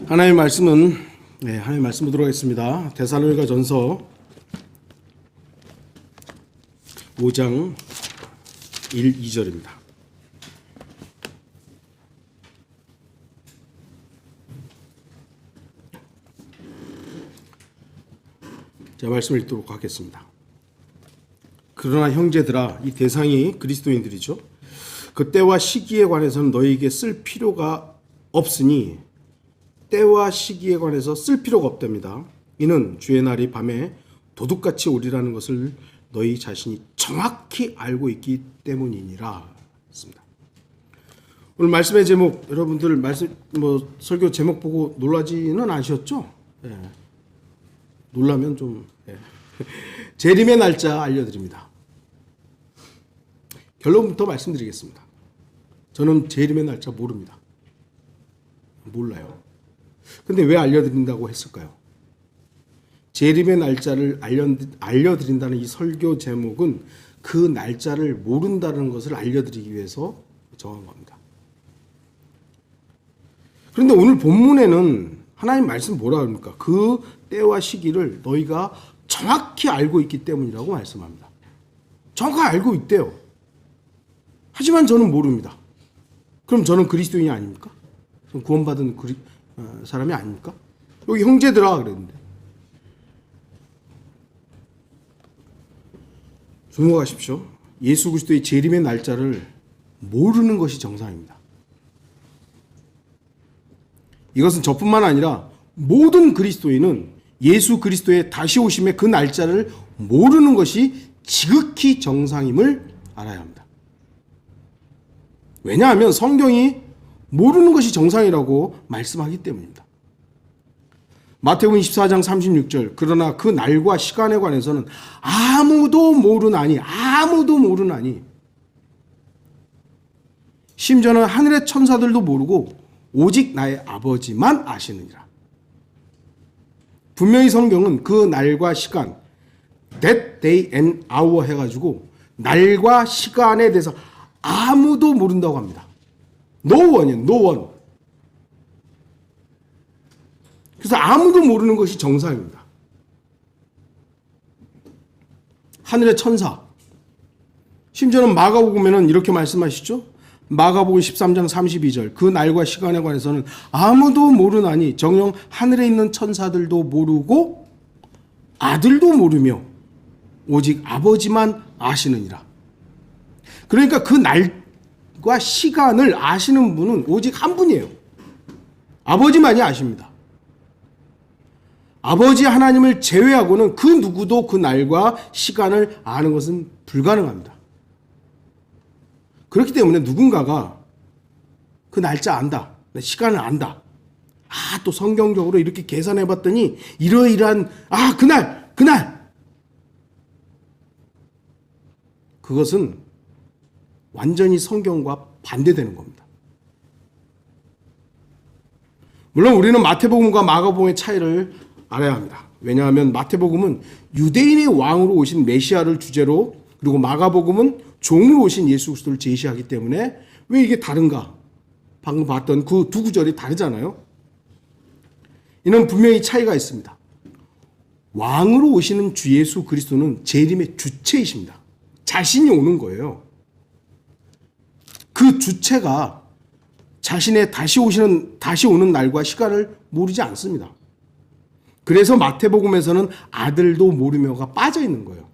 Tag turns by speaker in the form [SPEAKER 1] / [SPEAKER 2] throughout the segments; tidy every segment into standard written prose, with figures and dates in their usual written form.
[SPEAKER 1] 하나님의 말씀은 하나님의 말씀 보도록 하겠습니다. 데살로니가전서 5장 1, 2절입니다. 자, 말씀을 읽도록 하겠습니다. 그러나 형제들아, 이 대상이 그리스도인들이죠. 그때와 시기에 관해서는 너희에게 쓸 필요가 없으니 때와 시기에 관해서 쓸 필요가 없답니다. 이는 주의 날이 밤에 도둑같이 오리라는 것을 너희 자신이 정확히 알고 있기 때문이니라 했습니다. 오늘 말씀의 제목, 여러분들 말씀 설교 제목 보고 놀라지는 않으셨죠? 놀라면 좀 재림의 날짜 알려드립니다. 결론부터 말씀드리겠습니다. 저는 재림의 날짜 모릅니다. 몰라요. 근데 왜 알려드린다고 했을까요? 재림의 날짜를 알려드린다는 이 설교 제목은 그 날짜를 모른다는 것을 알려드리기 위해서 정한 겁니다. 그런데 오늘 본문에는 하나님 말씀 뭐라 합니까? 그 때와 시기를 너희가 정확히 알고 있기 때문이라고 말씀합니다. 정확히 알고 있대요. 하지만 저는 모릅니다. 그럼 저는 그리스도인이 아닙니까? 저는 구원받은 사람이 아닙니까? 여기 형제들아 그랬는데. 주목하십시오. 예수 그리스도의 재림의 날짜를 모르는 것이 정상입니다. 이것은 저뿐만 아니라 모든 그리스도인은 예수 그리스도의 다시 오심의 그 날짜를 모르는 것이 지극히 정상임을 알아야 합니다. 왜냐하면 성경이 모르는 것이 정상이라고 말씀하기 때문입니다. 마태복음 24장 36절 그러나 그 날과 시간에 관해서는 아무도 모르나니 심지어는 하늘의 천사들도 모르고 오직 나의 아버지만 아시느니라. 분명히 성경은 그 날과 시간 that day and hour 해가지고 날과 시간에 대해서 아무도 모른다고 합니다. No one이에요. No one. 그래서 아무도 모르는 것이 정상입니다. 하늘의 천사. 심지어는 마가복음에는 이렇게 말씀하시죠. 마가복음 13장 32절 그 날과 시간에 관해서는 아무도 모르나니 정녕 하늘에 있는 천사들도 모르고 아들도 모르며 오직 아버지만 아시느니라. 그러니까 그 날과 시간을 아시는 분은 오직 한 분이에요. 아버지만이 아십니다. 아버지 하나님을 제외하고는 그 누구도 그 날과 시간을 아는 것은 불가능합니다. 그렇기 때문에 누군가가 그 날짜 안다, 시간을 안다. 또 성경적으로 이렇게 계산해 봤더니 이러이러한 그날 그것은 완전히 성경과 반대되는 겁니다. 물론 우리는 마태복음과 마가복음의 차이를 알아야 합니다. 왜냐하면 마태복음은 유대인의 왕으로 오신 메시아를 주제로, 그리고 마가복음은 종으로 오신 예수 그리스도를 제시하기 때문에 왜 이게 다른가? 방금 봤던 그 두 구절이 다르잖아요. 이는 분명히 차이가 있습니다. 왕으로 오시는 주 예수 그리스도는 재림의 주체이십니다. 자신이 오는 거예요. 그 주체가 자신의 다시 오는 날과 시간을 모르지 않습니다. 그래서 마태복음에서는 아들도 모르며가 빠져 있는 거예요.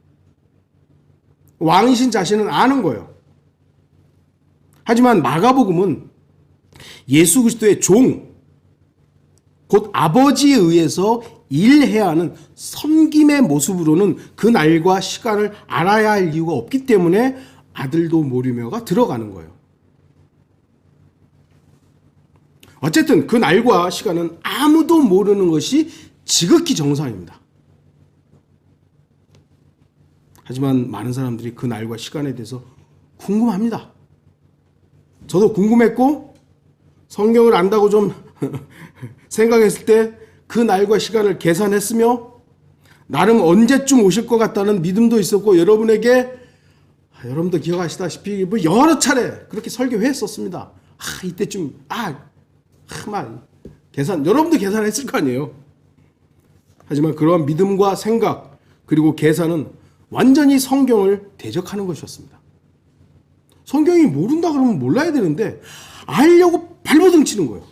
[SPEAKER 1] 왕이신 자신은 아는 거예요. 하지만 마가복음은 예수 그리스도의 종, 곧 아버지에 의해서 일해야 하는 섬김의 모습으로는 그 날과 시간을 알아야 할 이유가 없기 때문에 아들도 모르며가 들어가는 거예요. 어쨌든 그 날과 시간은 아무도 모르는 것이 지극히 정상입니다. 하지만 많은 사람들이 그 날과 시간에 대해서 궁금합니다. 저도 궁금했고 성경을 안다고 좀 생각했을 때 그 날과 시간을 계산했으며 나름 언제쯤 오실 것 같다는 믿음도 있었고 여러분도 기억하시다시피 여러 차례 그렇게 설교했었습니다. 이때쯤 막 여러분도 계산했을 거 아니에요. 하지만 그러한 믿음과 생각 그리고 계산은 완전히 성경을 대적하는 것이었습니다. 성경이 모른다 그러면 몰라야 되는데 알려고 발버둥 치는 거예요.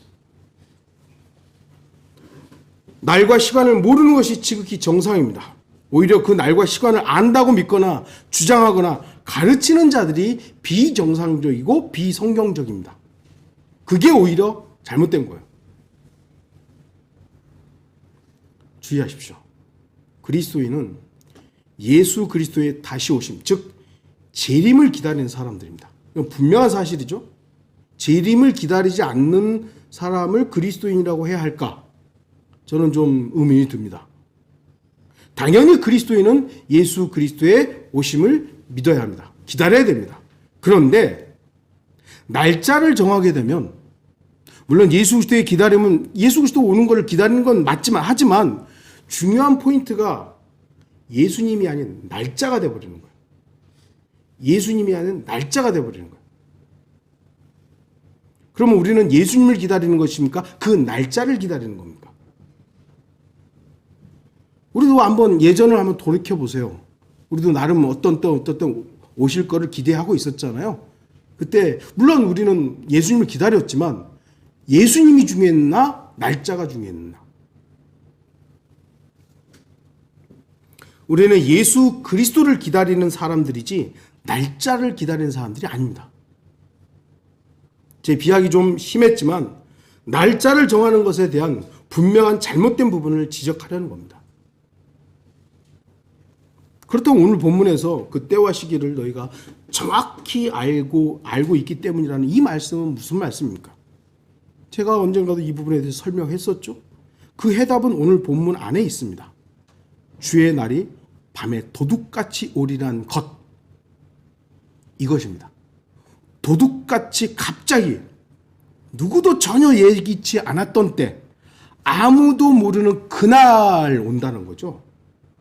[SPEAKER 1] 날과 시간을 모르는 것이 지극히 정상입니다. 오히려 그 날과 시간을 안다고 믿거나 주장하거나 가르치는 자들이 비정상적이고 비성경적입니다. 그게 오히려 잘못된 거예요. 주의하십시오. 그리스도인은 예수 그리스도의 다시 오심, 즉 재림을 기다리는 사람들입니다. 이건 분명한 사실이죠. 재림을 기다리지 않는 사람을 그리스도인이라고 해야 할까? 저는 좀 의문이 듭니다. 당연히 그리스도인은 예수 그리스도의 오심을 믿어야 합니다. 기다려야 됩니다. 그런데 날짜를 정하게 되면 물론 예수 그리스도의 기다림은 예수 그리스도 오는 것을 기다리는 건 맞지만 하지만 중요한 포인트가 예수님이 아닌 날짜가 되어버리는 거예요. 예수님이 아닌 날짜가 되어버리는 거예요. 그러면 우리는 예수님을 기다리는 것입니까? 그 날짜를 기다리는 겁니까? 우리도 한번 예전을 한번 돌이켜 보세요. 우리도 나름 어떤 오실 거를 기대하고 있었잖아요. 그때 물론 우리는 예수님을 기다렸지만 예수님이 중요했나? 날짜가 중요했나? 우리는 예수 그리스도를 기다리는 사람들이지 날짜를 기다리는 사람들이 아닙니다. 제 비약이 좀 심했지만 날짜를 정하는 것에 대한 분명한 잘못된 부분을 지적하려는 겁니다. 그렇다고 오늘 본문에서 그 때와 시기를 너희가 정확히 알고 있기 때문이라는 이 말씀은 무슨 말씀입니까? 제가 언젠가도 이 부분에 대해서 설명했었죠. 그 해답은 오늘 본문 안에 있습니다. 주의 날이 밤에 도둑같이 오리란 것. 이것입니다. 도둑같이 갑자기 누구도 전혀 예기치 않았던 때 아무도 모르는 그날 온다는 거죠.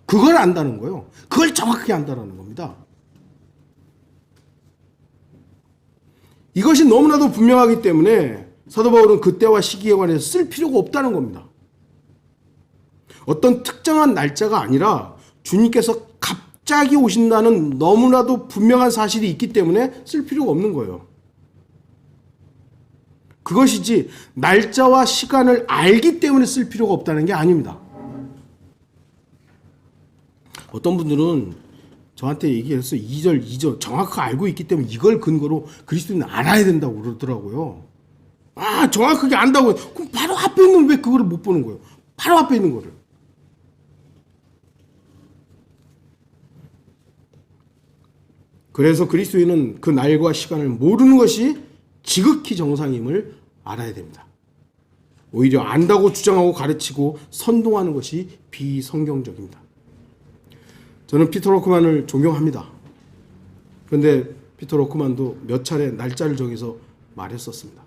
[SPEAKER 1] 그걸 안다는 거예요. 그걸 정확하게 안다는 겁니다. 이것이 너무나도 분명하기 때문에 사도 바울은 그때와 시기에 관해서 쓸 필요가 없다는 겁니다. 어떤 특정한 날짜가 아니라 주님께서 갑자기 오신다는 너무나도 분명한 사실이 있기 때문에 쓸 필요가 없는 거예요. 그것이지 날짜와 시간을 알기 때문에 쓸 필요가 없다는 게 아닙니다. 어떤 분들은 저한테 얘기해서 2절 정확하게 알고 있기 때문에 이걸 근거로 그리스도인은 알아야 된다고 그러더라고요. 아, 정확하게 안다고. 그럼 바로 앞에 있는 왜 그거를 못 보는 거예요? 바로 앞에 있는 거를. 그래서 그리스도인은 그 날과 시간을 모르는 것이 지극히 정상임을 알아야 됩니다. 오히려 안다고 주장하고 가르치고 선동하는 것이 비성경적입니다. 저는 피터 로크만을 존경합니다. 그런데 피터 로크만도 몇 차례 날짜를 정해서 말했었습니다.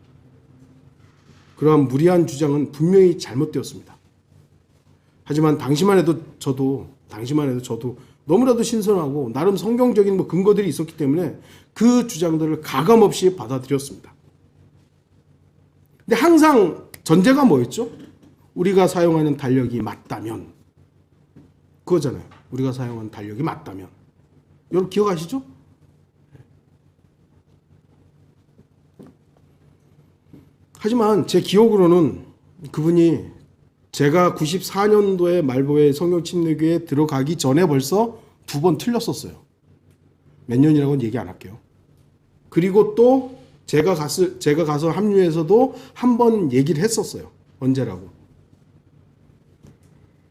[SPEAKER 1] 그러한 무리한 주장은 분명히 잘못되었습니다. 하지만 당시만 해도 저도 너무나도 신선하고 나름 성경적인 근거들이 있었기 때문에 그 주장들을 가감없이 받아들였습니다. 근데 항상 전제가 뭐였죠? 우리가 사용하는 달력이 맞다면, 그거잖아요. 우리가 사용하는 달력이 맞다면. 여러분 기억하시죠? 하지만 제 기억으로는 그분이 제가 94년도에 말보에 성경침례교회에 들어가기 전에 벌써 2번 틀렸었어요. 몇 년이라고는 얘기 안 할게요. 그리고 또 제가 가서 합류해서도 한 번 얘기를 했었어요. 언제라고.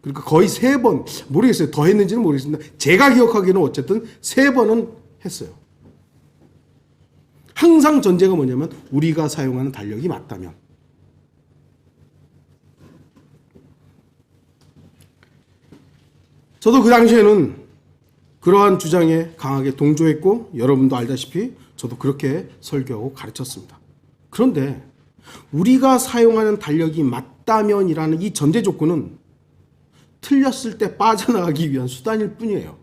[SPEAKER 1] 그러니까 거의 3번, 모르겠어요. 더 했는지는 모르겠습니다. 제가 기억하기에는 어쨌든 3번은 했어요. 항상 전제가 뭐냐면 우리가 사용하는 달력이 맞다면. 저도 그 당시에는 그러한 주장에 강하게 동조했고 여러분도 알다시피 저도 그렇게 설교하고 가르쳤습니다. 그런데 우리가 사용하는 달력이 맞다면이라는 이 전제 조건은 틀렸을 때 빠져나가기 위한 수단일 뿐이에요.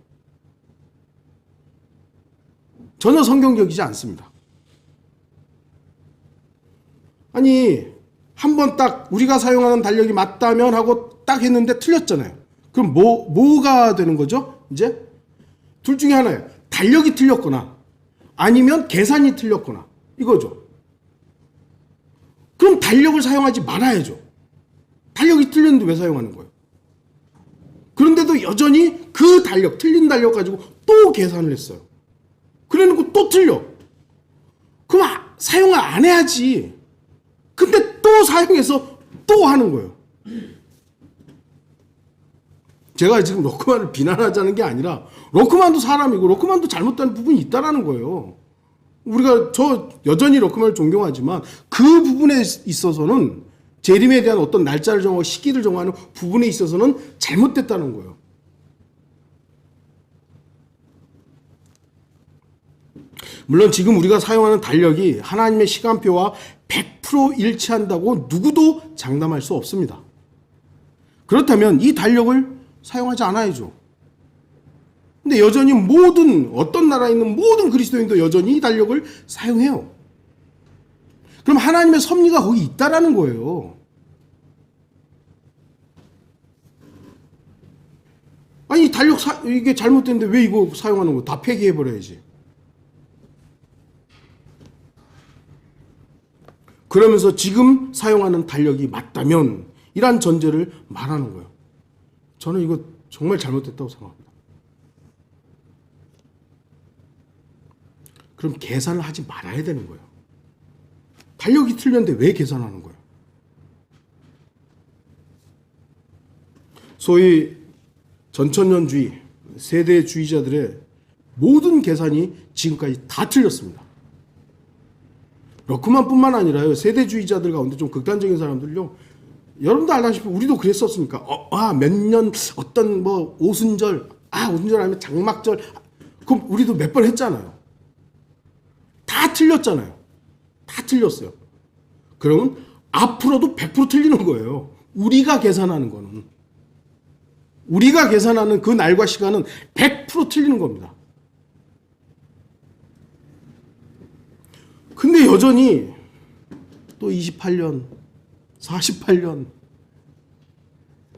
[SPEAKER 1] 전혀 성경적이지 않습니다. 아니 한번 딱 우리가 사용하는 달력이 맞다면 하고 딱 했는데 틀렸잖아요. 그럼 뭐가 되는 거죠? 이제 둘 중에 하나예요. 달력이 틀렸거나 아니면 계산이 틀렸거나 이거죠. 그럼 달력을 사용하지 말아야죠. 달력이 틀렸는데 왜 사용하는 거예요? 그런데도 여전히 그 달력, 틀린 달력 가지고 또 계산을 했어요. 그래놓고 또 틀려. 그럼 사용을 안 해야지. 근데 또 사용해서 또 하는 거예요. 제가 지금 로크만을 비난하자는 게 아니라 로크만도 사람이고 로크만도 잘못된 부분이 있다라는 거예요. 저 여전히 로크만을 존경하지만 그 부분에 있어서는 재림에 대한 어떤 날짜를 정하고 시기를 정하는 부분에 있어서는 잘못됐다는 거예요. 물론 지금 우리가 사용하는 달력이 하나님의 시간표와 100% 일치한다고 누구도 장담할 수 없습니다. 그렇다면 이 달력을 사용하지 않아야죠. 근데 여전히 어떤 나라에 있는 모든 그리스도인도 여전히 이 달력을 사용해요. 그럼 하나님의 섭리가 거기 있다라는 거예요. 아니, 달력 이게 잘못됐는데 왜 이거 사용하는 거? 다 폐기해버려야지. 그러면서 지금 사용하는 달력이 맞다면 이란 전제를 말하는 거예요. 저는 이거 정말 잘못됐다고 생각합니다. 그럼 계산을 하지 말아야 되는 거예요. 달력이 틀렸는데 왜 계산하는 거예요? 소위 전천년주의, 세대주의자들의 모든 계산이 지금까지 다 틀렸습니다. 러크만뿐만 아니라요. 세대주의자들 가운데 좀 극단적인 사람들요. 여러분도 알다시피 우리도 그랬었으니까. 몇 년 어떤 오순절, 오순절 아니면 장막절. 그럼 우리도 몇 번 했잖아요. 다 틀렸잖아요. 다 틀렸어요. 그러면 앞으로도 100% 틀리는 거예요. 우리가 계산하는 거는. 우리가 계산하는 그 날과 시간은 100% 틀리는 겁니다. 근데 여전히 또 28년, 48년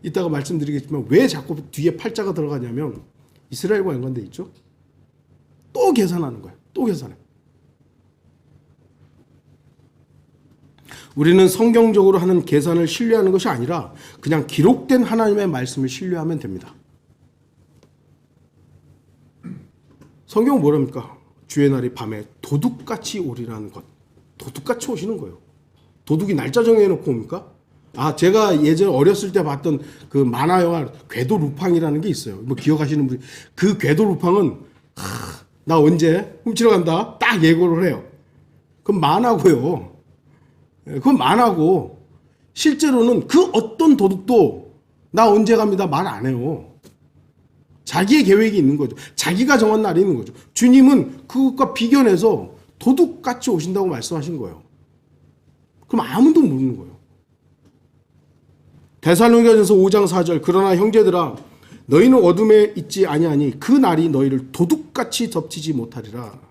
[SPEAKER 1] 이따가 말씀드리겠지만 왜 자꾸 뒤에 팔자가 들어가냐면 이스라엘과 연관돼 있죠. 또 계산하는 거예요. 또 계산해. 우리는 성경적으로 하는 계산을 신뢰하는 것이 아니라 그냥 기록된 하나님의 말씀을 신뢰하면 됩니다. 성경은 뭐랍니까? 주의 날이 밤에 도둑같이 오리라는 것. 도둑같이 오시는 거예요. 도둑이 날짜 정해놓고 옵니까? 제가 예전에 어렸을 때 봤던 그 만화 영화 궤도 루팡이라는 게 있어요. 기억하시는 분이. 그 궤도 루팡은 나 언제 훔치러 간다 딱 예고를 해요. 그건 만화고요. 그건 만화고 실제로는 그 어떤 도둑도 나 언제 갑니다 말 안 해요. 자기의 계획이 있는 거죠. 자기가 정한 날이 있는 거죠. 주님은 그것과 비견해서 도둑같이 오신다고 말씀하신 거예요. 그럼 아무도 모르는 거예요. 데살로니가전서 5장 4절 그러나 형제들아 너희는 어둠에 있지 아니하니 그 날이 너희를 도둑같이 덮치지 못하리라.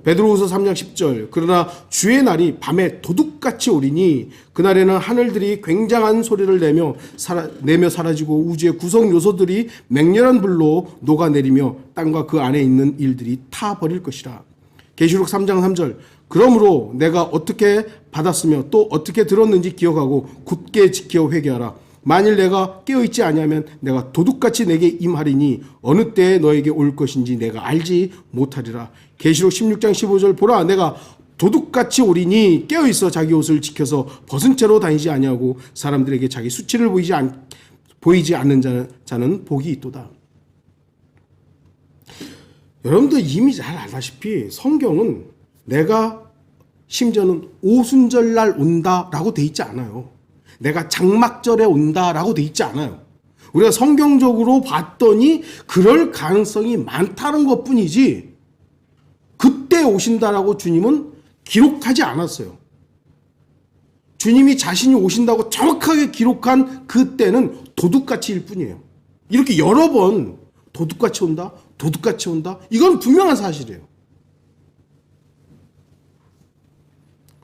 [SPEAKER 1] 베드로후서 3장 10절 그러나 주의 날이 밤에 도둑같이 오리니 그날에는 하늘들이 굉장한 소리를 내며 사라지고 우주의 구성 요소들이 맹렬한 불로 녹아내리며 땅과 그 안에 있는 일들이 타버릴 것이라. 계시록 3장 3절 그러므로 내가 어떻게 받았으며 또 어떻게 들었는지 기억하고 굳게 지켜 회개하라. 만일 내가 깨어있지 아니하면 내가 도둑같이 내게 임하리니 어느 때에 너에게 올 것인지 내가 알지 못하리라. 계시록 16장 15절 보라 내가 도둑같이 오리니 깨어있어 자기 옷을 지켜서 벗은 채로 다니지 아니하고 사람들에게 자기 수치를 보이지 않는 자는 복이 있도다. 여러분들 이미 잘 알다시피 성경은 내가 심지어는 오순절날 온다라고 돼 있지 않아요. 내가 장막절에 온다라고 돼 있지 않아요. 우리가 성경적으로 봤더니 그럴 가능성이 많다는 것뿐이지 그때 오신다라고 주님은 기록하지 않았어요. 주님이 자신이 오신다고 정확하게 기록한 그때는 도둑같이일 뿐이에요. 이렇게 여러 번 도둑같이 온다, 도둑같이 온다. 이건 분명한 사실이에요.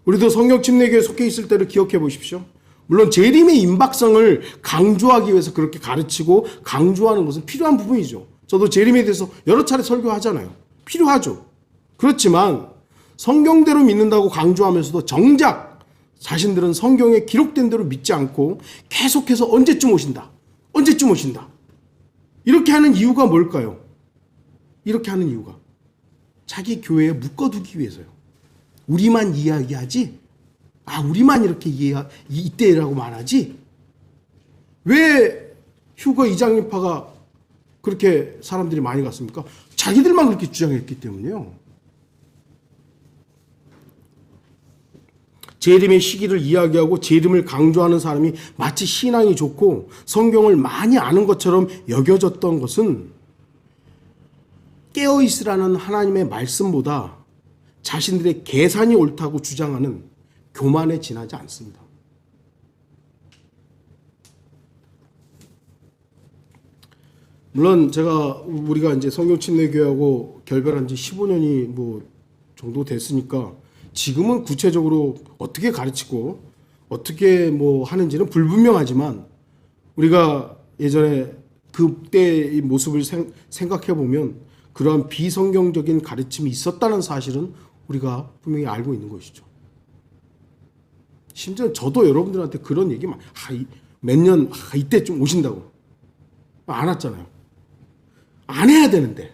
[SPEAKER 1] 우리도 성경 침례교회에 속해 있을 때를 기억해 보십시오. 물론 재림의 임박성을 강조하기 위해서 그렇게 가르치고 강조하는 것은 필요한 부분이죠. 저도 재림에 대해서 여러 차례 설교하잖아요. 필요하죠. 그렇지만 성경대로 믿는다고 강조하면서도 정작 자신들은 성경에 기록된 대로 믿지 않고 계속해서 언제쯤 오신다. 언제쯤 오신다. 이렇게 하는 이유가 뭘까요? 이렇게 하는 이유가 자기 교회에 묶어두기 위해서요. 우리만 이야기하지? 우리만 이렇게 이때라고 말하지? 왜 휴거 이장님파가 그렇게 사람들이 많이 갔습니까? 자기들만 그렇게 주장했기 때문이에요. 재림의 시기를 이야기하고 재림을 강조하는 사람이 마치 신앙이 좋고 성경을 많이 아는 것처럼 여겨졌던 것은 깨어있으라는 하나님의 말씀보다 자신들의 계산이 옳다고 주장하는 교만에 지나지 않습니다. 물론 우리가 이제 성경침례교회하고 결별한 지 15년이 정도 됐으니까 지금은 구체적으로 어떻게 가르치고 어떻게 하는지는 불분명하지만 우리가 예전에 그때의 모습을 생각해 보면 그러한 비성경적인 가르침이 있었다는 사실은 우리가 분명히 알고 있는 것이죠. 심지어 저도 여러분들한테 그런 얘기 몇 년 이때쯤 오신다고 안 왔잖아요. 안 해야 되는데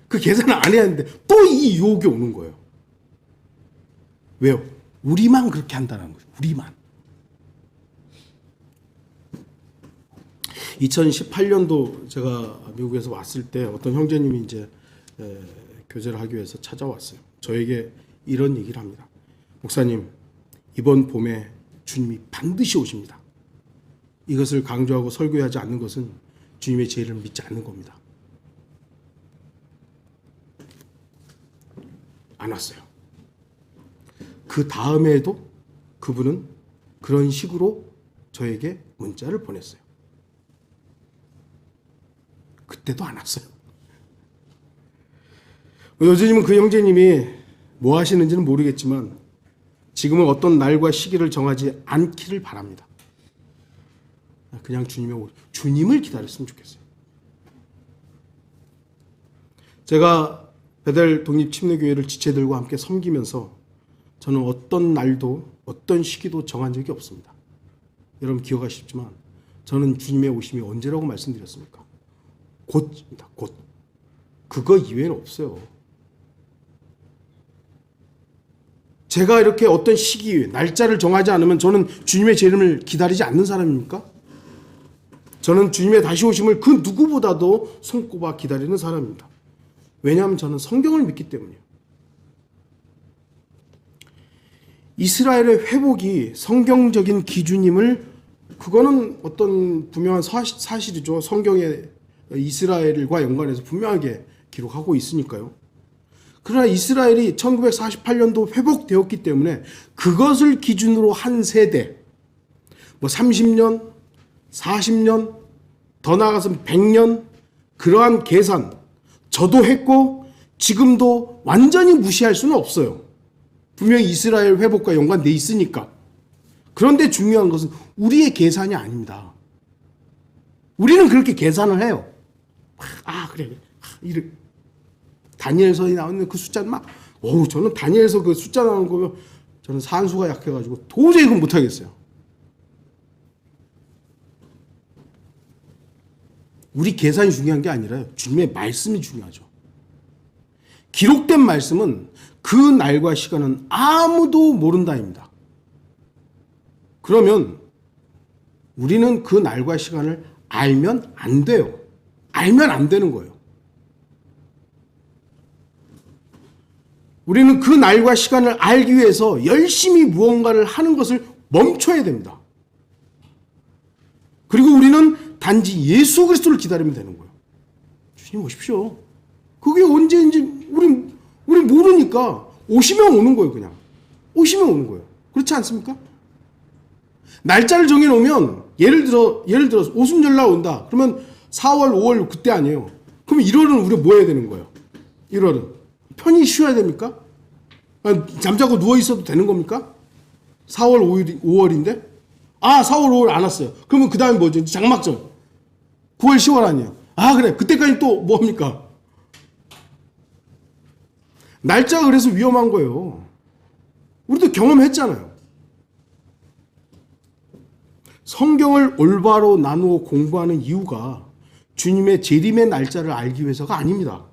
[SPEAKER 1] 그 계산을 안 해야 하는데 또 이 유혹이 오는 거예요. 왜요? 우리만 그렇게 한다는 거죠. 우리만. 2018년도 제가 미국에서 왔을 때 어떤 형제님이 이제 교제를 하기 위해서 찾아왔어요. 저에게 이런 얘기를 합니다. 목사님, 이번 봄에 주님이 반드시 오십니다. 이것을 강조하고 설교하지 않는 것은 주님의 제의를 믿지 않는 겁니다. 안 왔어요. 그 다음에도 그분은 그런 식으로 저에게 문자를 보냈어요. 그때도 안 왔어요. 요즘은 그 형제님이 뭐 하시는지는 모르겠지만 지금은 어떤 날과 시기를 정하지 않기를 바랍니다. 그냥 주님을 기다렸으면 좋겠어요. 제가 베델 독립침례교회를 지체들과 함께 섬기면서 저는 어떤 날도 어떤 시기도 정한 적이 없습니다. 여러분 기억하시지만 저는 주님의 오심이 언제라고 말씀드렸습니까? 곧입니다. 곧. 그거 이외에는 없어요. 제가 이렇게 어떤 시기, 날짜를 정하지 않으면 저는 주님의 재림을 기다리지 않는 사람입니까? 저는 주님의 다시 오심을 그 누구보다도 손꼽아 기다리는 사람입니다. 왜냐하면 저는 성경을 믿기 때문이에요. 이스라엘의 회복이 성경적인 기준임을 그거는 어떤 분명한 사실이죠. 성경에 이스라엘과 연관해서 분명하게 기록하고 있으니까요. 그러나 이스라엘이 1948년도 회복되었기 때문에 그것을 기준으로 한 세대, 30년, 40년, 더 나아가서 100년, 그러한 계산, 저도 했고 지금도 완전히 무시할 수는 없어요. 분명히 이스라엘 회복과 연관돼 있으니까. 그런데 중요한 것은 우리의 계산이 아닙니다. 우리는 그렇게 계산을 해요. 그래. 다니엘서에 나오는 그 숫자는 저는 다니엘서 그 숫자 나오는 거면 저는 산수가 약해가지고 도저히 그건 못하겠어요. 우리 계산이 중요한 게 아니라요. 주님의 말씀이 중요하죠. 기록된 말씀은 그 날과 시간은 아무도 모른다입니다. 그러면 우리는 그 날과 시간을 알면 안 돼요. 알면 안 되는 거예요. 우리는 그 날과 시간을 알기 위해서 열심히 무언가를 하는 것을 멈춰야 됩니다. 그리고 우리는 단지 예수 그리스도를 기다리면 되는 거예요. 주님 오십시오. 그게 언제인지 우리 모르니까 오시면 오는 거예요. 그냥 오시면 오는 거예요. 그렇지 않습니까? 날짜를 정해놓으면 예를 들어서 오순절날 온다. 그러면 4월, 5월 그때 아니에요. 그러면 1월은 우리가 뭐 해야 되는 거예요? 1월은 편히 쉬어야 됩니까? 잠자고 누워 있어도 되는 겁니까? 4월 5월인데? 4월 5월 안 왔어요. 그러면 그 다음에 뭐죠? 장막절. 9월 10월 아니에요. 그래. 그때까지 또 뭡니까? 날짜가 그래서 위험한 거예요. 우리도 경험했잖아요. 성경을 올바로 나누어 공부하는 이유가 주님의 재림의 날짜를 알기 위해서가 아닙니다.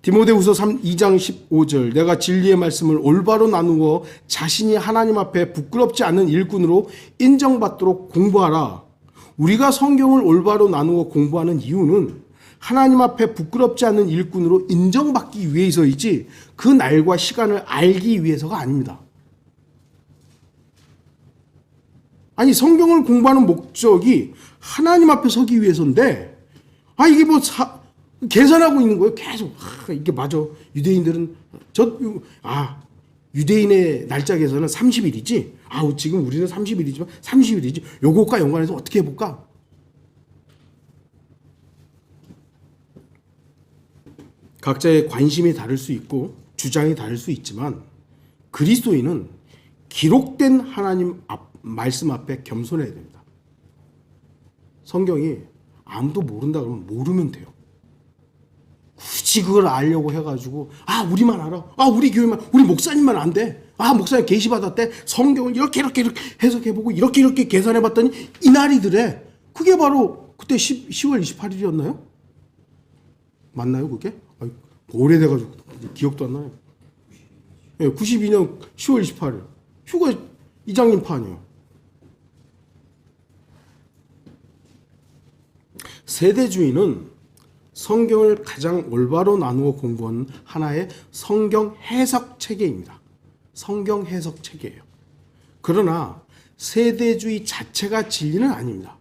[SPEAKER 1] 디모데후서 2장 15절 내가 진리의 말씀을 올바로 나누어 자신이 하나님 앞에 부끄럽지 않은 일꾼으로 인정받도록 공부하라. 우리가 성경을 올바로 나누어 공부하는 이유는 하나님 앞에 부끄럽지 않은 일꾼으로 인정받기 위해서이지 그 날과 시간을 알기 위해서가 아닙니다. 아니 성경을 공부하는 목적이 하나님 앞에 서기 위해서인데 이게 뭐 계산하고 있는 거예요. 계속 이게 맞아. 유대인들은 유대인의 날짜 계산은 30일이지. 지금 우리는 30일이지만 30일이지. 요것과 연관해서 어떻게 해볼까? 각자의 관심이 다를 수 있고 주장이 다를 수 있지만 그리스도인은 기록된 하나님 말씀 앞에 겸손해야 됩니다. 성경이 아무도 모른다 그러면 모르면 돼요. 굳이 그걸 알려고 해가지고 우리만 알아. 우리 교회만 우리 목사님만 안 돼. 목사님 계시 받았대. 성경을 이렇게 해석해보고 이렇게 계산해봤더니 이 날이더래. 그게 바로 그때 10월 28일이었나요? 맞나요 그게? 오래돼가지고 기억도 안 나요. 92년 10월 28일 휴가 이장님 판이요. 세대주의는 성경을 가장 올바로 나누어 공부하는 하나의 성경 해석 체계입니다. 성경 해석 체계예요. 그러나 세대주의 자체가 진리는 아닙니다.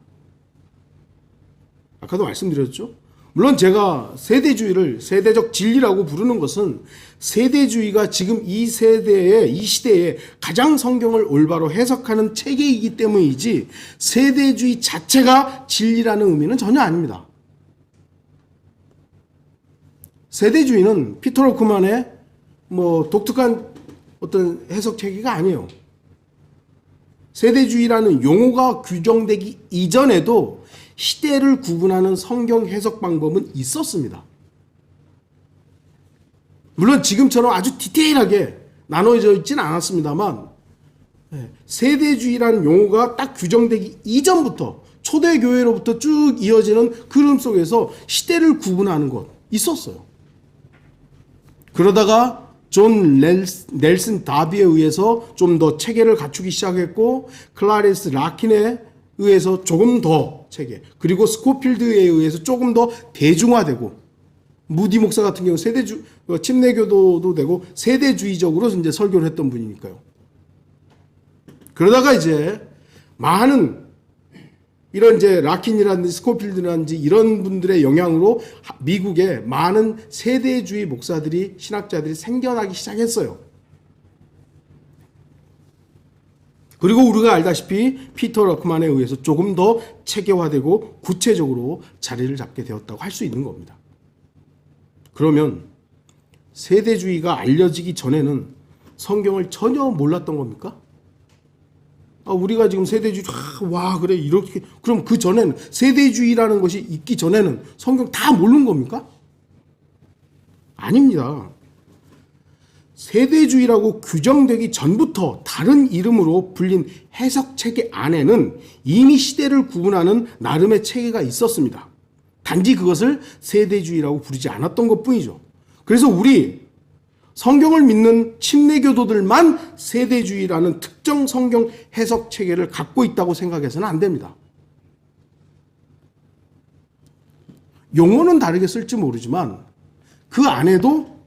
[SPEAKER 1] 아까도 말씀드렸죠? 물론 제가 세대주의를 세대적 진리라고 부르는 것은 세대주의가 지금 이 시대에 가장 성경을 올바로 해석하는 체계이기 때문이지 세대주의 자체가 진리라는 의미는 전혀 아닙니다. 세대주의는 피터 로크만의 독특한 어떤 해석 체계가 아니에요. 세대주의라는 용어가 규정되기 이전에도 시대를 구분하는 성경 해석 방법은 있었습니다. 물론 지금처럼 아주 디테일하게 나눠져 있지는 않았습니다만 세대주의라는 용어가 딱 규정되기 이전부터 초대교회로부터 쭉 이어지는 흐름 속에서 시대를 구분하는 것 있었어요. 그러다가 존 넬슨 다비에 의해서 좀 더 체계를 갖추기 시작했고 클라리스 라킨에 의해서 조금 더 체계 그리고 스코필드에 의해서 조금 더 대중화되고 무디 목사 같은 경우 침례교도도 되고 세대주의적으로 이제 설교를 했던 분이니까요. 그러다가 이제 많은 이런 이제 라킨이라든지 스코필드라든지 이런 분들의 영향으로 미국에 많은 세대주의 목사들이 신학자들이 생겨나기 시작했어요. 그리고 우리가 알다시피 피터 러크만에 의해서 조금 더 체계화되고 구체적으로 자리를 잡게 되었다고 할 수 있는 겁니다. 그러면 세대주의가 알려지기 전에는 성경을 전혀 몰랐던 겁니까? 우리가 지금 세대주의 그래 이렇게 그럼 그 전에는 세대주의라는 것이 있기 전에는 성경 다 모르는 겁니까? 아닙니다. 세대주의라고 규정되기 전부터 다른 이름으로 불린 해석 체계 안에는 이미 시대를 구분하는 나름의 체계가 있었습니다. 단지 그것을 세대주의라고 부르지 않았던 것뿐이죠. 그래서 우리 성경을 믿는 침례교도들만 세대주의라는 특정 성경 해석 체계를 갖고 있다고 생각해서는 안 됩니다. 용어는 다르게 쓸지 모르지만 그 안에도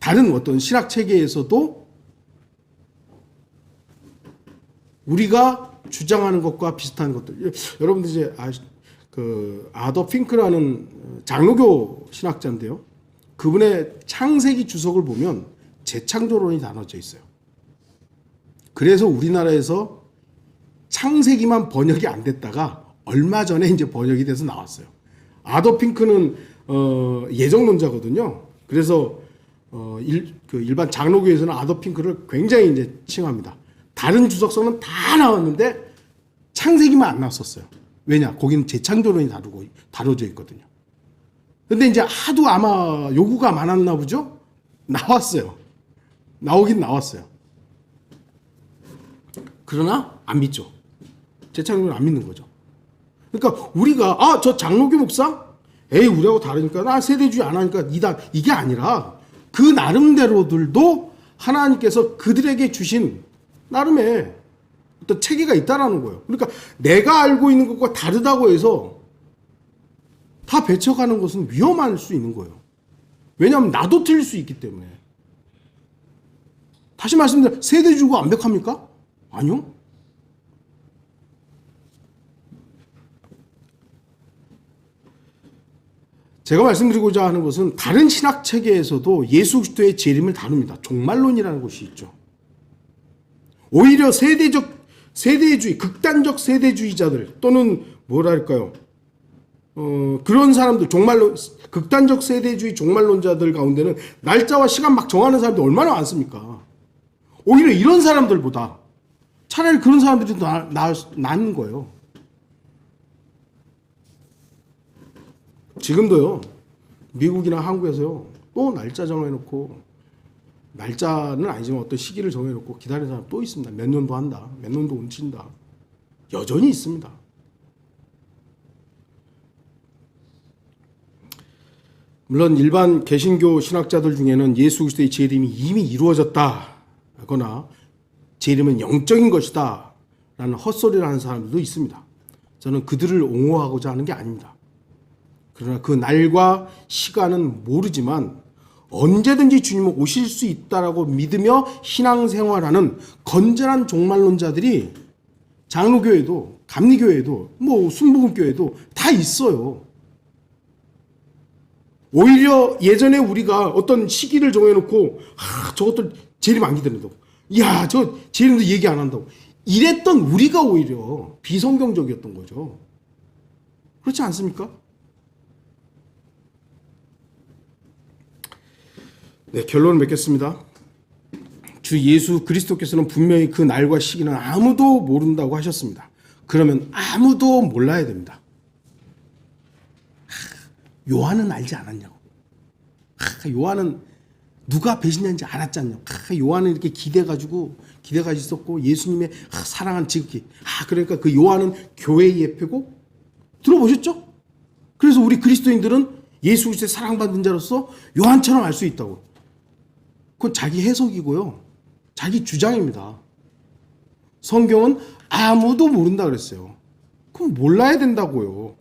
[SPEAKER 1] 다른 어떤 신학 체계에서도 우리가 주장하는 것과 비슷한 것들. 여러분들 이제 아더 핑크라는 장로교 신학자인데요. 그분의 창세기 주석을 보면 재창조론이 나눠져 있어요. 그래서 우리나라에서 창세기만 번역이 안 됐다가 얼마 전에 이제 번역이 돼서 나왔어요. 아더 핑크는 예정론자거든요. 그래서 일반 장로교에서는 아도 핑크를 굉장히 이제 칭합니다. 다른 주석서는 다 나왔는데 창세기만 안 나왔었어요. 왜냐? 거기는 재창조론이 다뤄져 있거든요. 근데 이제 하도 아마 요구가 많았나 보죠? 나왔어요. 나오긴 나왔어요. 그러나 안 믿죠. 재창조론 안 믿는 거죠. 그러니까 우리가 저 장로교 목사? 에이 우리하고 다르니까 나 세대주의 안 하니까 이단 이게 아니라 그 나름대로들도 하나님께서 그들에게 주신 나름의 어떤 체계가 있다라는 거예요. 그러니까 내가 알고 있는 것과 다르다고 해서 다 배척하는 것은 위험할 수 있는 거예요. 왜냐하면 나도 틀릴 수 있기 때문에. 다시 말씀드려 세대주의가 완벽합니까? 아니요. 제가 말씀드리고자 하는 것은 다른 신학 체계에서도 예수 그리스도의 재림을 다룹니다. 종말론이라는 것이 있죠. 오히려 세대주의, 극단적 세대주의자들 또는 뭐랄까요? 그런 사람들 극단적 세대주의 종말론자들 가운데는 날짜와 시간 막 정하는 사람들 얼마나 많습니까? 오히려 이런 사람들보다 차라리 그런 사람들이 더 나은 거예요. 지금도요, 미국이나 한국에서요, 또 날짜 정해놓고, 날짜는 아니지만 어떤 시기를 정해놓고 기다리는 사람 또 있습니다. 몇 년도 한다, 몇 년도 운친다. 여전히 있습니다. 물론 일반 개신교 신학자들 중에는 예수 그리스도의 재림이 이미 이루어졌다거나 재림은 영적인 것이다 라는 헛소리를 하는 사람들도 있습니다. 저는 그들을 옹호하고자 하는 게 아닙니다. 그러나 그 날과 시간은 모르지만 언제든지 주님은 오실 수 있다라고 믿으며 신앙생활하는 건전한 종말론자들이 장로교회도 감리교회도 순복음교회도 다 있어요. 오히려 예전에 우리가 어떤 시기를 정해놓고 저것들 재림 안 기다린다고, 저 재림도 얘기 안 한다고 이랬던 우리가 오히려 비성경적이었던 거죠. 그렇지 않습니까? 네, 결론을 맺겠습니다. 주 예수 그리스도께서는 분명히 그 날과 시기는 아무도 모른다고 하셨습니다. 그러면 아무도 몰라야 됩니다. 요한은 알지 않았냐고. 요한은 누가 배신자인지 알았지 않냐고. 요한은 이렇게 기대가지고 있었고 예수님의 사랑한 지극히. 그러니까 그 요한은 교회의 예표고. 들어보셨죠? 그래서 우리 그리스도인들은 예수 그리스도의 사랑받는 자로서 요한처럼 알 수 있다고. 그건 자기 해석이고요. 자기 주장입니다. 성경은 아무도 모른다 그랬어요. 그럼 몰라야 된다고요.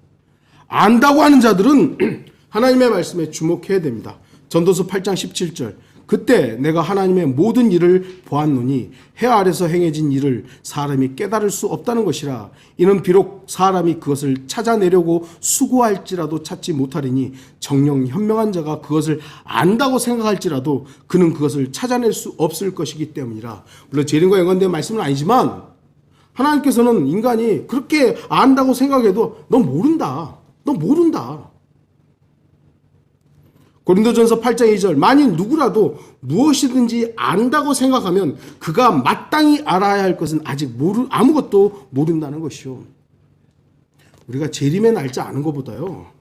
[SPEAKER 1] 안다고 하는 자들은 하나님의 말씀에 주목해야 됩니다. 전도서 8장 17절. 그때 내가 하나님의 모든 일을 보았노니 해 아래서 행해진 일을 사람이 깨달을 수 없다는 것이라. 이는 비록 사람이 그것을 찾아내려고 수고할지라도 찾지 못하리니 정령 현명한 자가 그것을 안다고 생각할지라도 그는 그것을 찾아낼 수 없을 것이기 때문이라. 물론 재림과 연관된 말씀은 아니지만 하나님께서는 인간이 그렇게 안다고 생각해도 너 모른다. 고린도전서 8장 2절. 만일 누구라도 무엇이든지 안다고 생각하면 그가 마땅히 알아야 할 것은 아직 아무것도 모른다는 것이요. 우리가 재림의 날짜 아는 것보다요,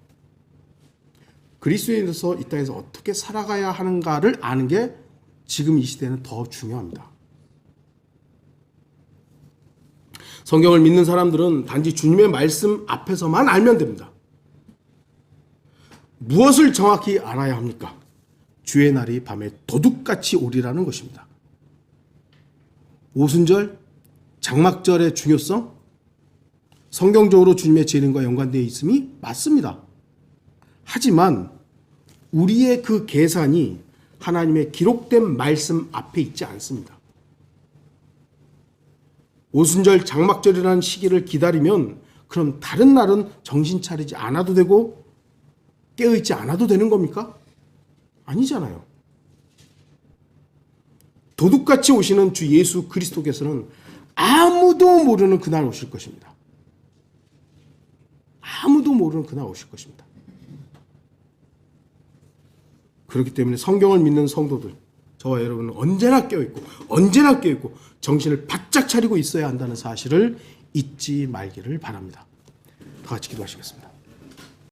[SPEAKER 1] 그리스도인으로서 이 땅에서 어떻게 살아가야 하는가를 아는 게 지금 이 시대는 더 중요합니다. 성경을 믿는 사람들은 단지 주님의 말씀 앞에서만 알면 됩니다. 무엇을 정확히 알아야 합니까? 주의 날이 밤에 도둑같이 오리라는 것입니다. 오순절, 장막절의 중요성, 성경적으로 주님의 재림과 연관되어 있음이 맞습니다. 하지만 우리의 그 계산이 하나님의 기록된 말씀 앞에 있지 않습니다. 오순절, 장막절이라는 시기를 기다리면 그럼 다른 날은 정신 차리지 않아도 되고 깨어있지 않아도 되는 겁니까? 아니잖아요. 도둑같이 오시는 주 예수 그리스도께서는 아무도 모르는 그날 오실 것입니다. 아무도 모르는 그날 오실 것입니다. 그렇기 때문에 성경을 믿는 성도들, 저와 여러분은 언제나 깨어있고 정신을 바짝 차리고 있어야 한다는 사실을 잊지 말기를 바랍니다. 다 같이 기도하시겠습니다.